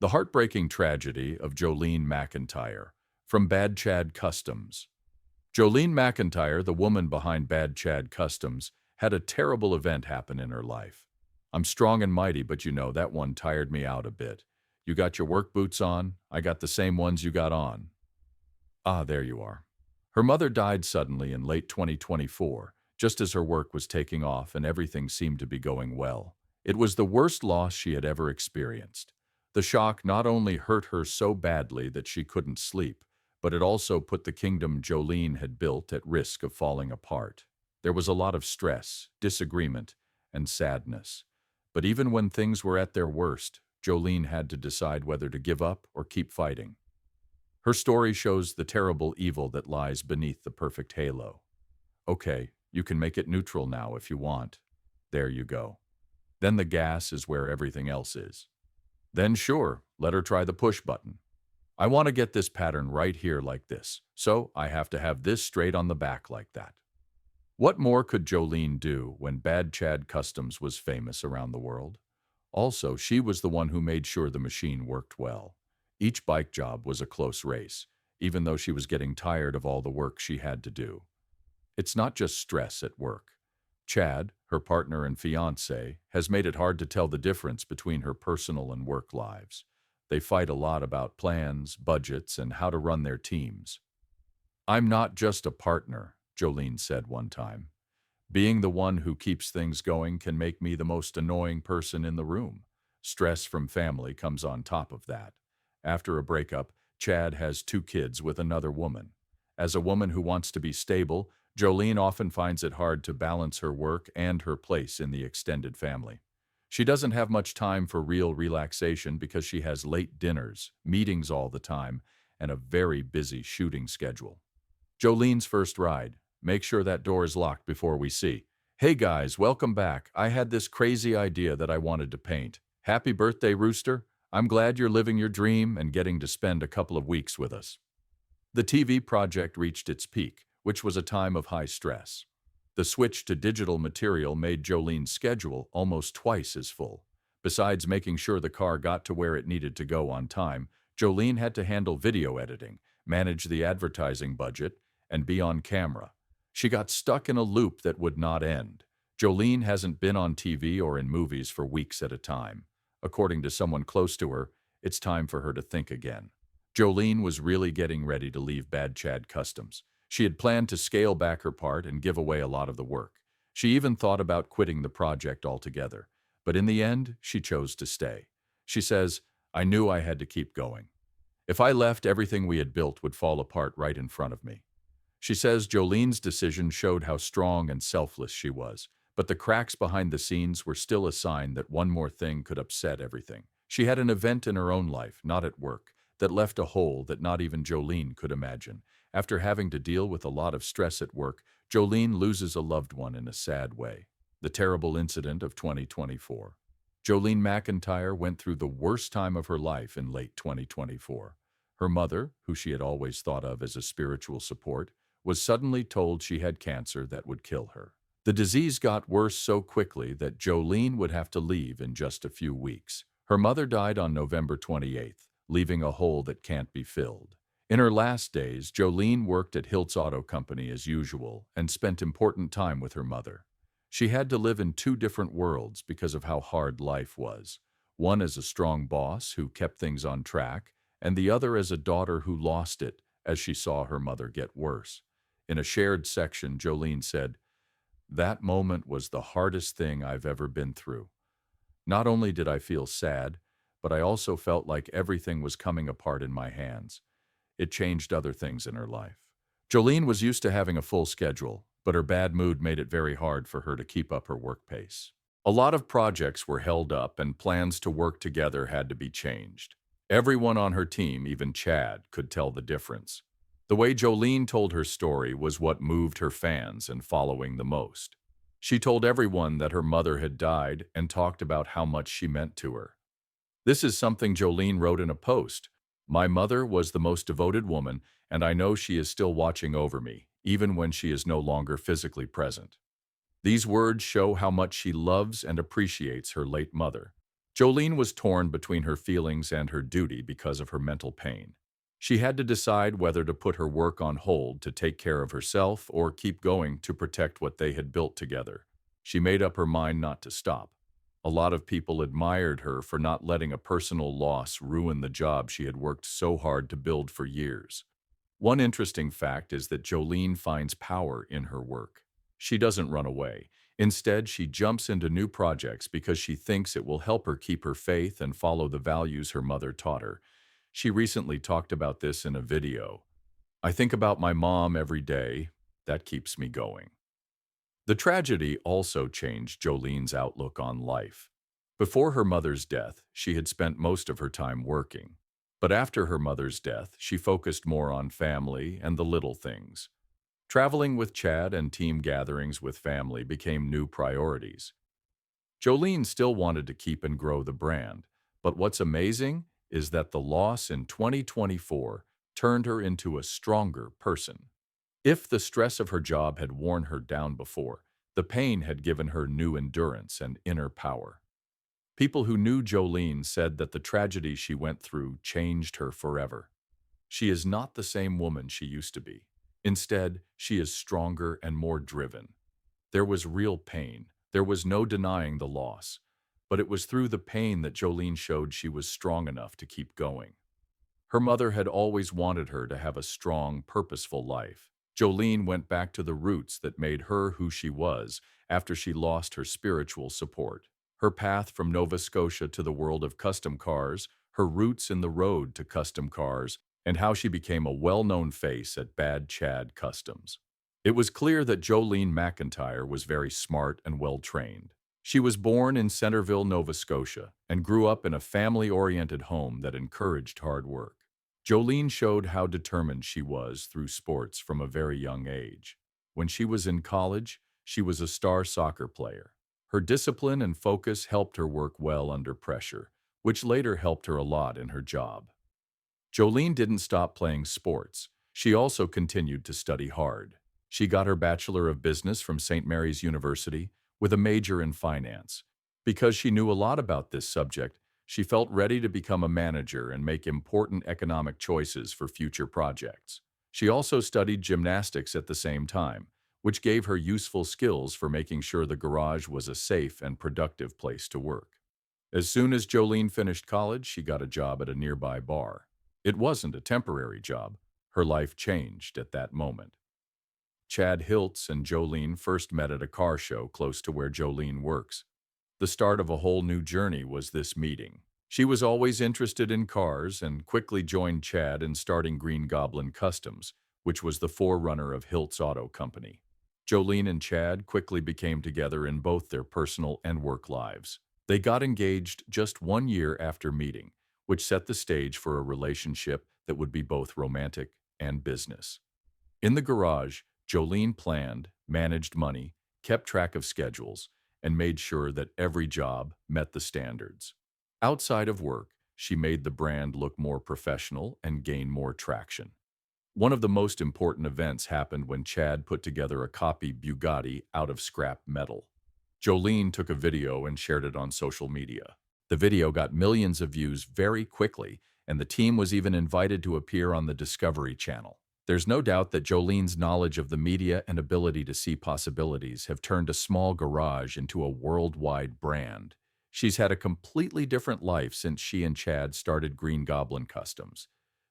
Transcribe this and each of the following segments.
The heartbreaking tragedy of Jolene Macintyre from Bad Chad Customs. Jolene Macintyre, the woman behind Bad Chad Customs, had a terrible event happen in her life. I'm strong and mighty, but you know, that one tired me out a bit. You got your work boots on, I got the same ones you got on. Ah, there you are. Her mother died suddenly in late 2024, just as her work was taking off and everything seemed to be going well. It was the worst loss she had ever experienced. The shock not only hurt her so badly that she couldn't sleep, but it also put the kingdom Jolene had built at risk of falling apart. There was a lot of stress, disagreement, and sadness. But even when things were at their worst, Jolene had to decide whether to give up or keep fighting. Her story shows the terrible evil that lies beneath the perfect halo. Okay, you can make it neutral now if you want. There you go. Then the gas is where everything else is. Then sure, let her try the push button. I want to get this pattern right here like this, so I have to have this straight on the back like that. What more could Jolene do when Bad Chad Customs was famous around the world? Also, she was the one who made sure the machine worked well. Each bike job was a close race, even though she was getting tired of all the work she had to do. It's not just stress at work. Chad, her partner and fiancé, has made it hard to tell the difference between her personal and work lives. They fight a lot about plans, budgets, and how to run their teams. I'm not just a partner, Jolene said one time. Being the one who keeps things going can make me the most annoying person in the room. Stress from family comes on top of that. After a breakup, Chad has 2 kids with another woman. As a woman who wants to be stable, Jolene often finds it hard to balance her work and her place in the extended family. She doesn't have much time for real relaxation because she has late dinners, meetings all the time, and a very busy shooting schedule. Jolene's first ride. Make sure that door is locked before we see. Hey guys, welcome back. I had this crazy idea that I wanted to paint. Happy birthday, Rooster. I'm glad you're living your dream and getting to spend a couple of weeks with us. The TV project reached its peak, which was a time of high stress. The switch to digital material made Jolene's schedule almost twice as full. Besides making sure the car got to where it needed to go on time, Jolene had to handle video editing, manage the advertising budget, and be on camera. She got stuck in a loop that would not end. Jolene hasn't been on TV or in movies for weeks at a time. According to someone close to her, it's time for her to think again. Jolene was really getting ready to leave Bad Chad Customs. She had planned to scale back her part and give away a lot of the work. She even thought about quitting the project altogether. But in the end, she chose to stay. She says, I knew I had to keep going. If I left, everything we had built would fall apart right in front of me. She says Jolene's decision showed how strong and selfless she was, but the cracks behind the scenes were still a sign that one more thing could upset everything. She had an event in her own life, not at work, that left a hole that not even Jolene could imagine. After having to deal with a lot of stress at work, Jolene loses a loved one in a sad way. The terrible incident of 2024. Jolene Macintyre went through the worst time of her life in late 2024. Her mother, who she had always thought of as a spiritual support, was suddenly told she had cancer that would kill her. The disease got worse so quickly that Jolene would have to leave in just a few weeks. Her mother died on November 28th, leaving a hole that can't be filled. In her last days, Jolene worked at Hiltz Auto Company as usual and spent important time with her mother. She had to live in 2 different worlds because of how hard life was. One as a strong boss who kept things on track, and the other as a daughter who lost it as she saw her mother get worse. In a shared section, Jolene said, "That moment was the hardest thing I've ever been through. Not only did I feel sad, but I also felt like everything was coming apart in my hands." It changed other things in her life. Jolene was used to having a full schedule, but her bad mood made it very hard for her to keep up her work pace. A lot of projects were held up and plans to work together had to be changed. Everyone on her team, even Chad, could tell the difference. The way Jolene told her story was what moved her fans and following the most. She told everyone that her mother had died and talked about how much she meant to her. This is something Jolene wrote in a post. My mother was the most devoted woman, and I know she is still watching over me, even when she is no longer physically present. These words show how much she loves and appreciates her late mother. Jolene was torn between her feelings and her duty because of her mental pain. She had to decide whether to put her work on hold to take care of herself or keep going to protect what they had built together. She made up her mind not to stop. A lot of people admired her for not letting a personal loss ruin the job she had worked so hard to build for years. One interesting fact is that Jolene finds power in her work. She doesn't run away. Instead, she jumps into new projects because she thinks it will help her keep her faith and follow the values her mother taught her. She recently talked about this in a video. "I think about my mom every day. That keeps me going." The tragedy also changed Jolene's outlook on life. Before her mother's death, she had spent most of her time working. But after her mother's death, she focused more on family and the little things. Traveling with Chad and team gatherings with family became new priorities. Jolene still wanted to keep and grow the brand, but what's amazing is that the loss in 2024 turned her into a stronger person. If the stress of her job had worn her down before, the pain had given her new endurance and inner power. People who knew Jolene said that the tragedy she went through changed her forever. She is not the same woman she used to be. Instead, she is stronger and more driven. There was real pain. There was no denying the loss. But it was through the pain that Jolene showed she was strong enough to keep going. Her mother had always wanted her to have a strong, purposeful life. Jolene went back to the roots that made her who she was after she lost her spiritual support. Her path from Nova Scotia to the world of custom cars, her roots in the road to custom cars, and how she became a well-known face at Bad Chad Customs. It was clear that Jolene Macintyre was very smart and well-trained. She was born in Centerville, Nova Scotia, and grew up in a family-oriented home that encouraged hard work. Jolene showed how determined she was through sports from a very young age. When she was in college, she was a star soccer player. Her discipline and focus helped her work well under pressure, which later helped her a lot in her job. Jolene didn't stop playing sports. She also continued to study hard. She got her Bachelor of Business from St. Mary's University with a major in finance. Because she knew a lot about this subject, she felt ready to become a manager and make important economic choices for future projects. She also studied gymnastics at the same time, which gave her useful skills for making sure the garage was a safe and productive place to work. As soon as Jolene finished college, she got a job at a nearby bar. It wasn't a temporary job. Her life changed at that moment. Chad Hiltz and Jolene first met at a car show close to where Jolene works. The start of a whole new journey was this meeting. She was always interested in cars and quickly joined Chad in starting Green Goblin Customs, which was the forerunner of Hiltz Auto Company. Jolene and Chad quickly became together in both their personal and work lives. They got engaged just 1 year after meeting, which set the stage for a relationship that would be both romantic and business. In the garage, Jolene planned, managed money, kept track of schedules, and made sure that every job met the standards. Outside of work, she made the brand look more professional and gain more traction. One of the most important events happened when Chad put together a copy Bugatti out of scrap metal. Jolene took a video and shared it on social media. The video got millions of views very quickly, and the team was even invited to appear on the Discovery Channel. There's no doubt that Jolene's knowledge of the media and ability to see possibilities have turned a small garage into a worldwide brand. She's had a completely different life since she and Chad started Green Goblin Customs.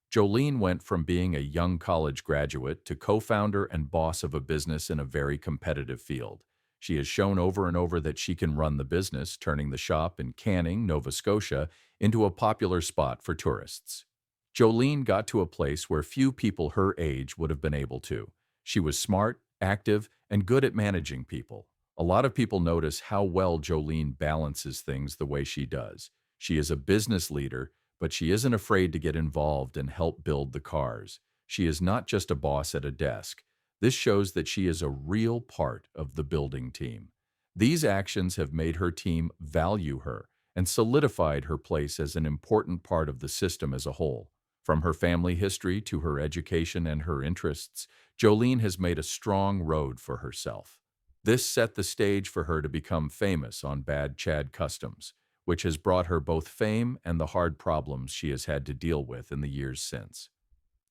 Jolene went from being a young college graduate to co-founder and boss of a business in a very competitive field. She has shown over and over that she can run the business, turning the shop in Canning, Nova Scotia, into a popular spot for tourists. Jolene got to a place where few people her age would have been able to. She was smart, active, and good at managing people. A lot of people notice how well Jolene balances things the way she does. She is a business leader, but she isn't afraid to get involved and help build the cars. She is not just a boss at a desk. This shows that she is a real part of the building team. These actions have made her team value her and solidified her place as an important part of the system as a whole. From her family history to her education and her interests, Jolene has made a strong road for herself. This set the stage for her to become famous on Bad Chad Customs, which has brought her both fame and the hard problems she has had to deal with in the years since.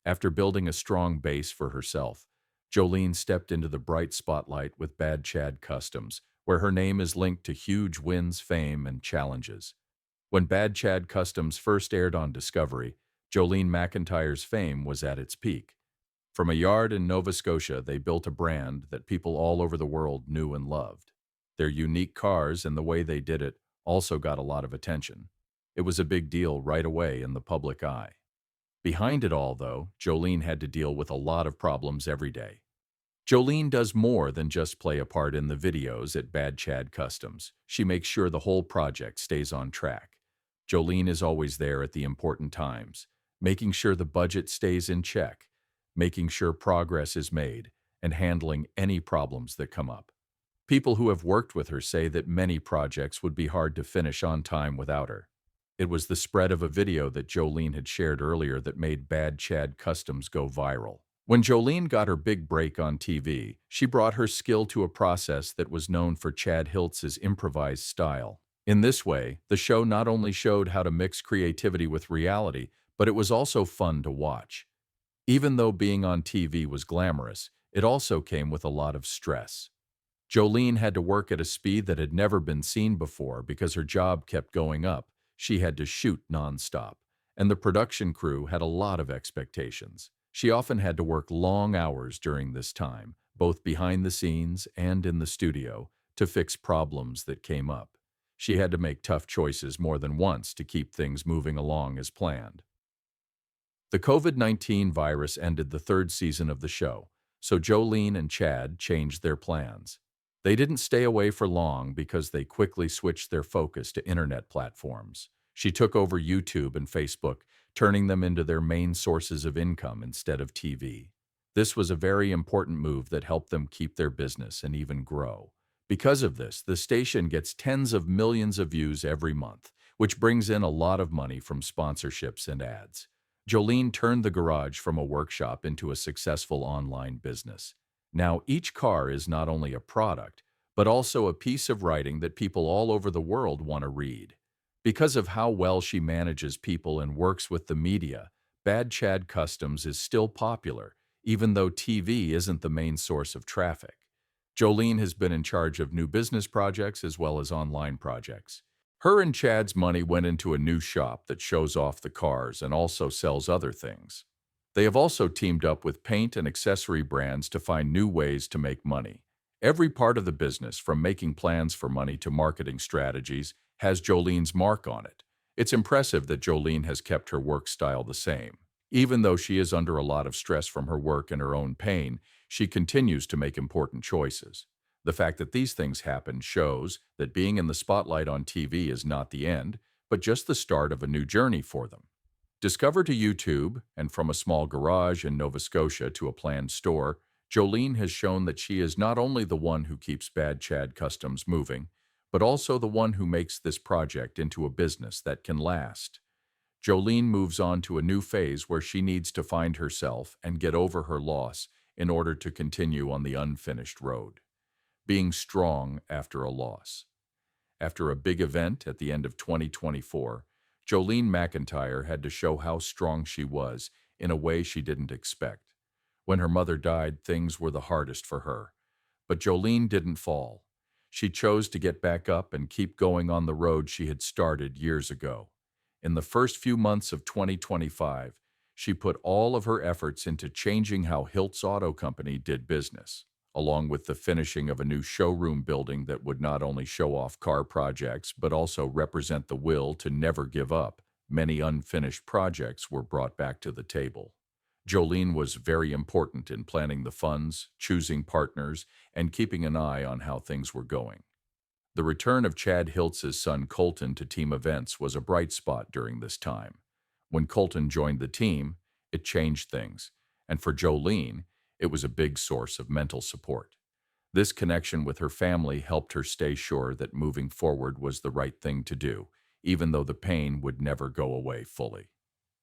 After building a strong base for herself, Jolene stepped into the bright spotlight with Bad Chad Customs, where her name is linked to huge wins, fame, and challenges. When Bad Chad Customs first aired on Discovery, Jolene Macintyre's fame was at its peak. From a yard in Nova Scotia, they built a brand that people all over the world knew and loved. Their unique cars and the way they did it also got a lot of attention. It was a big deal right away in the public eye. Behind it all, though, Jolene had to deal with a lot of problems every day. Jolene does more than just play a part in the videos at Bad Chad Customs. She makes sure the whole project stays on track. Jolene is always there at the important times, making sure the budget stays in check, making sure progress is made, and handling any problems that come up. People who have worked with her say that many projects would be hard to finish on time without her. It was the spread of a video that Jolene had shared earlier that made Bad Chad Customs go viral. When Jolene got her big break on TV, she brought her skill to a process that was known for Chad Hiltz's improvised style. In this way, the show not only showed how to mix creativity with reality, but it was also fun to watch. Even though being on TV was glamorous, it also came with a lot of stress. Jolene had to work at a speed that had never been seen before because her job kept going up. She had to shoot nonstop, and the production crew had a lot of expectations. She often had to work long hours during this time, both behind the scenes and in the studio, to fix problems that came up. She had to make tough choices more than once to keep things moving along as planned. The COVID-19 virus ended the third season of the show, so Jolene and Chad changed their plans. They didn't stay away for long because they quickly switched their focus to internet platforms. She took over YouTube and Facebook, turning them into their main sources of income instead of TV. This was a very important move that helped them keep their business and even grow. Because of this, the station gets tens of millions of views every month, which brings in a lot of money from sponsorships and ads. Jolene turned the garage from a workshop into a successful online business. Now, each car is not only a product, but also a piece of writing that people all over the world want to read. Because of how well she manages people and works with the media, Bad Chad Customs is still popular, even though TV isn't the main source of traffic. Jolene has been in charge of new business projects as well as online projects. Her and Chad's money went into a new shop that shows off the cars and also sells other things. They have also teamed up with paint and accessory brands to find new ways to make money. Every part of the business, from making plans for money to marketing strategies, has Jolene's mark on it. It's impressive that Jolene has kept her work style the same. Even though she is under a lot of stress from her work and her own pain, she continues to make important choices. The fact that these things happen shows that being in the spotlight on TV is not the end, but just the start of a new journey for them. Discovered to YouTube, and from a small garage in Nova Scotia to a planned store, Jolene has shown that she is not only the one who keeps Bad Chad Customs moving, but also the one who makes this project into a business that can last. Jolene moves on to a new phase where she needs to find herself and get over her loss in order to continue on the unfinished road. Being strong after a loss. After a big event at the end of 2024, Jolene Macintyre had to show how strong she was in a way she didn't expect. When her mother died, things were the hardest for her. But Jolene didn't fall. She chose to get back up and keep going on the road she had started years ago. In the first few months of 2025, she put all of her efforts into changing how Hiltz Auto Company did business, along with the finishing of a new showroom building that would not only show off car projects but also represent the will to never give up. Many unfinished projects were brought back to the table. Jolene was very important in planning the funds, choosing partners, and keeping an eye on how things were going. The return of Chad Hiltz's son Colton to team events was a bright spot during this time. When Colton joined the team, it changed things, and for Jolene, it was a big source of mental support. This connection with her family helped her stay sure that moving forward was the right thing to do, even though the pain would never go away fully.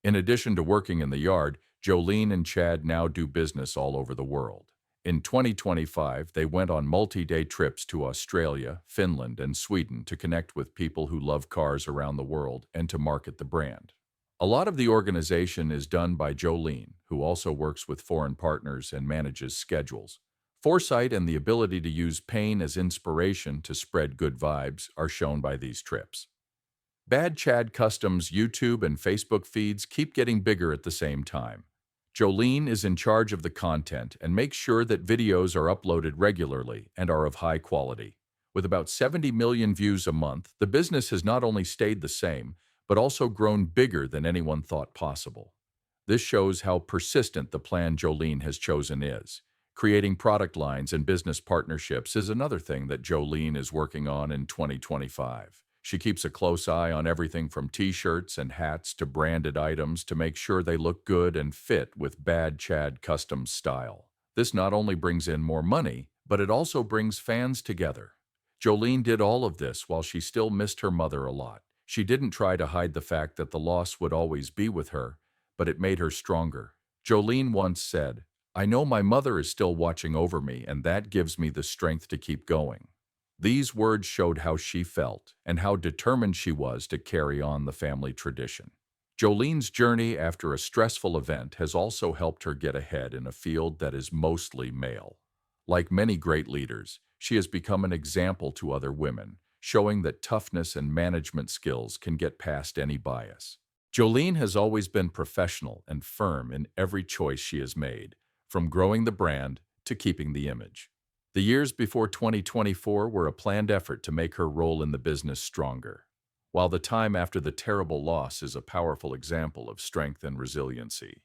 In addition to working in the yard, Jolene and Chad now do business all over the world. In 2025, they went on multi-day trips to Australia, Finland, and Sweden to connect with people who love cars around the world and to market the brand. A lot of the organization is done by Jolene, who also works with foreign partners and manages schedules. Foresight and the ability to use pain as inspiration to spread good vibes are shown by these trips. Bad Chad Customs' YouTube and Facebook feeds keep getting bigger at the same time. Jolene is in charge of the content and makes sure that videos are uploaded regularly and are of high quality. With about 70 million views a month, the business has not only stayed the same, but also grown bigger than anyone thought possible. This shows how persistent the plan Jolene has chosen is. Creating product lines and business partnerships is another thing that Jolene is working on in 2025. She keeps a close eye on everything from t-shirts and hats to branded items to make sure they look good and fit with Bad Chad Customs style. This not only brings in more money, but it also brings fans together. Jolene did all of this while she still missed her mother a lot. She didn't try to hide the fact that the loss would always be with her, but it made her stronger. Jolene once said, "I know my mother is still watching over me, and that gives me the strength to keep going." These words showed how she felt and how determined she was to carry on the family tradition. Jolene's journey after a stressful event has also helped her get ahead in a field that is mostly male. Like many great leaders, she has become an example to other women, showing that toughness and management skills can get past any bias. Jolene has always been professional and firm in every choice she has made, from growing the brand to keeping the image. The years before 2024 were a planned effort to make her role in the business stronger, while the time after the terrible loss is a powerful example of strength and resiliency.